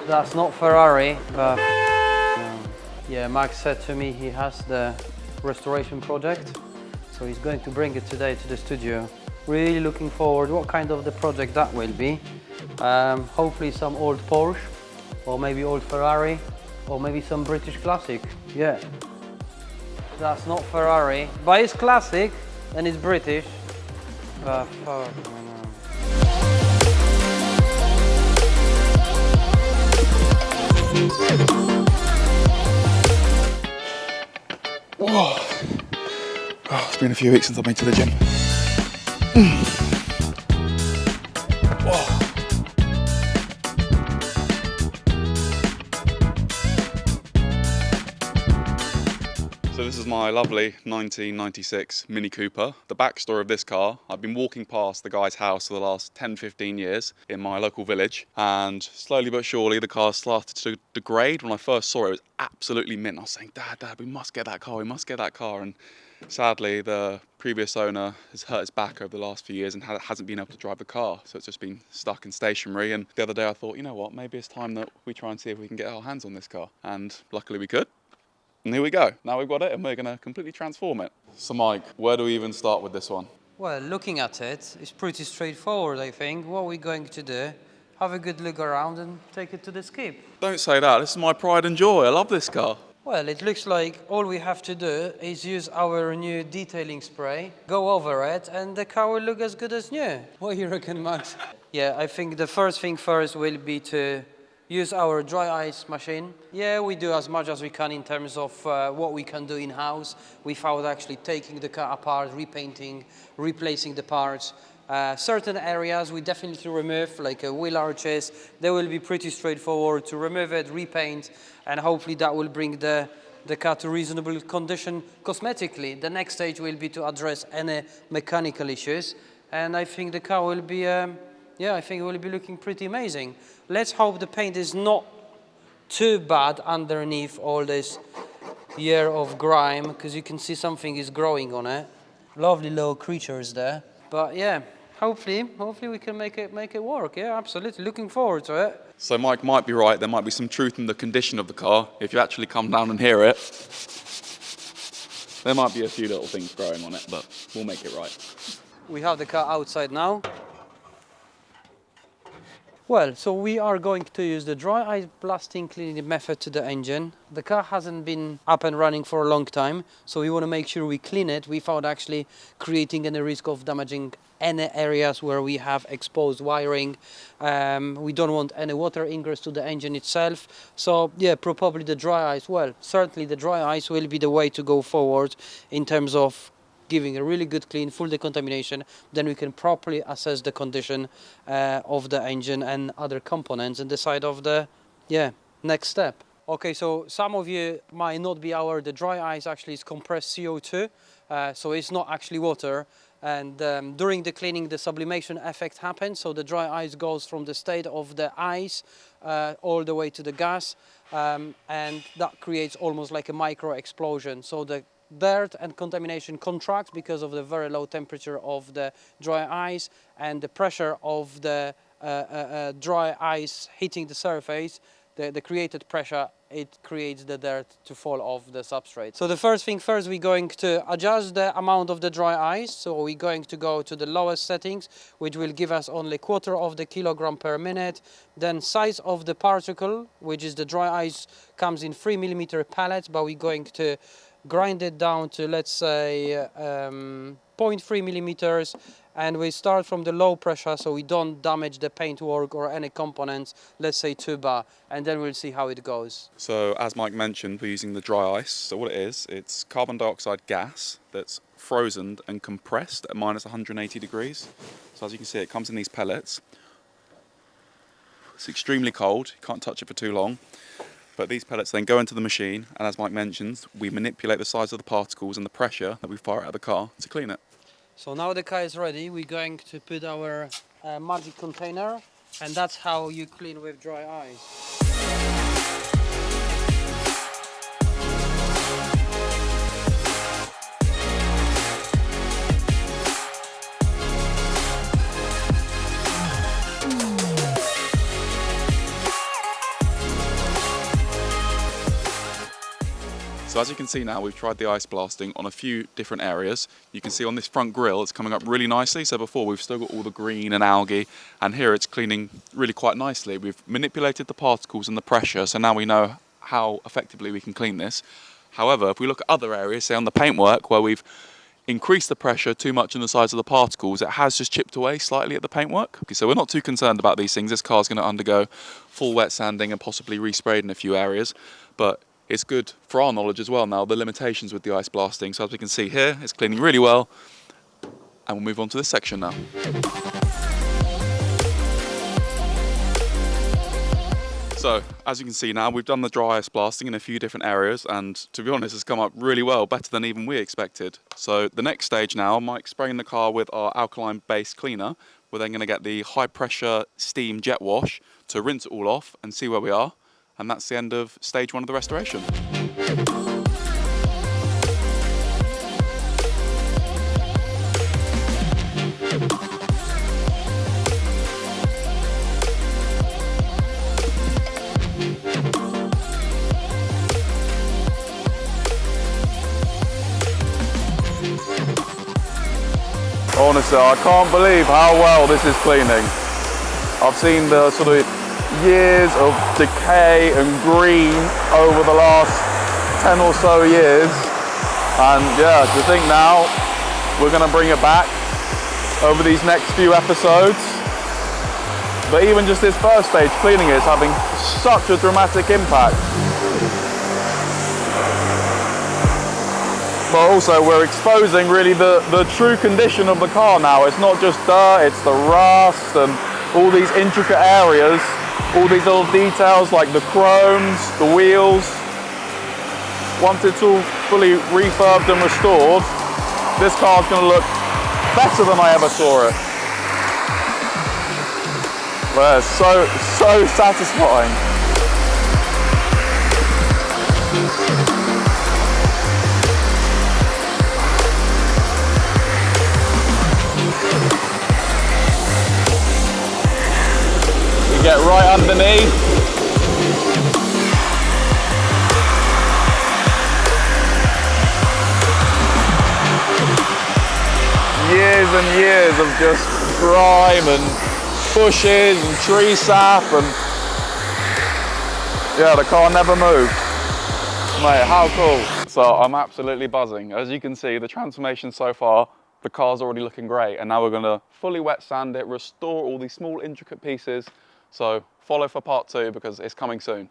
That's not Ferrari, but yeah, Max said to me he has the restoration project, so he's going to bring it today to the studio. Really looking forward what kind of the project that will be. Hopefully some old Porsche, or maybe old Ferrari, or maybe some British classic. Yeah, that's not Ferrari, but it's classic and it's British. But fuck, I know. Whoa. Oh, it's been a few weeks since I've been to the gym. Whoa. So this is my lovely 1996 Mini Cooper. The backstory of this car, I've been walking past the guy's house for the last 10-15 years in my local village, and slowly but surely the car started to degrade. When I first saw it, it was absolutely mint. I was saying, Dad, we must get that car, we must get that car. And sadly, the previous owner has hurt his back over the last few years and hasn't been able to drive the car. So it's just been stuck and stationary. And the other day I thought, you know what, maybe it's time that we try and see if we can get our hands on this car. And luckily we could. And here we go. Now we've got it and we're going to completely transform it. So Mike, where do we even start with this one? Well, looking at it, it's pretty straightforward, I think. What we're going to do, have a good look around and take it to the skip. Don't say that. This is my pride and joy. I love this car. Well, it looks like all we have to do is use our new detailing spray, go over it, and the car will look as good as new. What do you reckon, Max? Yeah, I think the first thing first will be to use our dry ice machine. Yeah, we do as much as we can in terms of what we can do in-house without actually taking the car apart, repainting, replacing the parts. Certain areas we definitely remove, like wheel arches. They will be pretty straightforward to remove it, repaint, and hopefully that will bring the car to reasonable condition cosmetically. The next stage will be to address any mechanical issues, and I think the car will be yeah, I think it will be looking pretty amazing. Let's hope the paint is not too bad underneath all this year of grime, because you can see something is growing on it. Lovely little creatures there. But yeah, hopefully we can make it work. Yeah, absolutely. Looking forward to it. So Mike might be right. There might be some truth in the condition of the car. If you actually come down and hear it, there might be a few little things growing on it, but we'll make it right. We have the car outside now. Well, so we are going to use the dry ice blasting cleaning method to the engine. The car hasn't been up and running for a long time, so we want to make sure we clean it without actually creating any risk of damaging any areas where we have exposed wiring. We don't want any water ingress to the engine itself. So yeah, probably the dry ice. Well, certainly the dry ice will be the way to go forward in terms of giving a really good clean, full decontamination. Then we can properly assess the condition of the engine and other components and decide of the next step. Okay, so some of you might not be aware the dry ice actually is compressed CO2, so it's not actually water. And during the cleaning, the sublimation effect happens. So the dry ice goes from the state of the ice all the way to the gas, and that creates almost like a micro explosion. So the dirt and contamination contracts because of the very low temperature of the dry ice, and the pressure of the dry ice hitting the surface, the created pressure, it creates the dirt to fall off the substrate. So the first thing first, we're going to adjust the amount of the dry ice. So we're going to go to the lowest settings, which will give us only 1/4 of the kilogram per minute. Then size of the particle, which is the dry ice, comes in 3mm pellets, but we're going to grind it down to, let's say, 0.3 millimeters, and we start from the low pressure so we don't damage the paintwork or any components, let's say 2 bar, and then we'll see how it goes. So as Mike mentioned, we're using the dry ice. So what it is, it's carbon dioxide gas that's frozen and compressed at minus 180 degrees. So as you can see, it comes in these pellets. It's extremely cold, you can't touch it for too long. But these pellets then go into the machine, and as Mike mentions, we manipulate the size of the particles and the pressure that we fire out of the car to clean it. So now the car is ready, we're going to put our magic container, and that's how you clean with dry ice. So as you can see now, we've tried the ice blasting on a few different areas. You can see on this front grille, it's coming up really nicely. So before we've still got all the green and algae, and here it's cleaning really quite nicely. We've manipulated the particles and the pressure, so now we know how effectively we can clean this. However, if we look at other areas, say on the paintwork, where we've increased the pressure too much in the size of the particles, it has just chipped away slightly at the paintwork. Okay, so we're not too concerned about these things. This car's going to undergo full wet sanding and possibly resprayed in a few areas, but it's good for our knowledge as well now, the limitations with the ice blasting. So as we can see here, it's cleaning really well, and we'll move on to this section now. So, as you can see now, we've done the dry ice blasting in a few different areas, and to be honest, it's come up really well, better than even we expected. So the next stage now, Mike's spraying the car with our alkaline-based cleaner. We're then going to get the high-pressure steam jet wash to rinse it all off and see where we are. And that's the end of stage 1 of the restoration. Honestly, I can't believe how well this is cleaning. I've seen the sort of years of decay and green over the last 10 or so years. And yeah, to think now we're going to bring it back over these next few episodes. But even just this first stage, cleaning it, is having such a dramatic impact. But also we're exposing really the true condition of the car now. It's not just dirt, it's the rust and all these intricate areas, all these little details like the chromes, the wheels. Once it's all fully refurbed and restored, this car's going to look better than I ever saw it. Well, it's so satisfying. Get right underneath. Years and years of just grime and bushes and tree sap, and yeah, the car never moved. Mate, how cool. So I'm absolutely buzzing. As you can see, the transformation so far, the car's already looking great, and now we're going to fully wet sand it, restore all these small intricate pieces. So follow for part 2 because it's coming soon.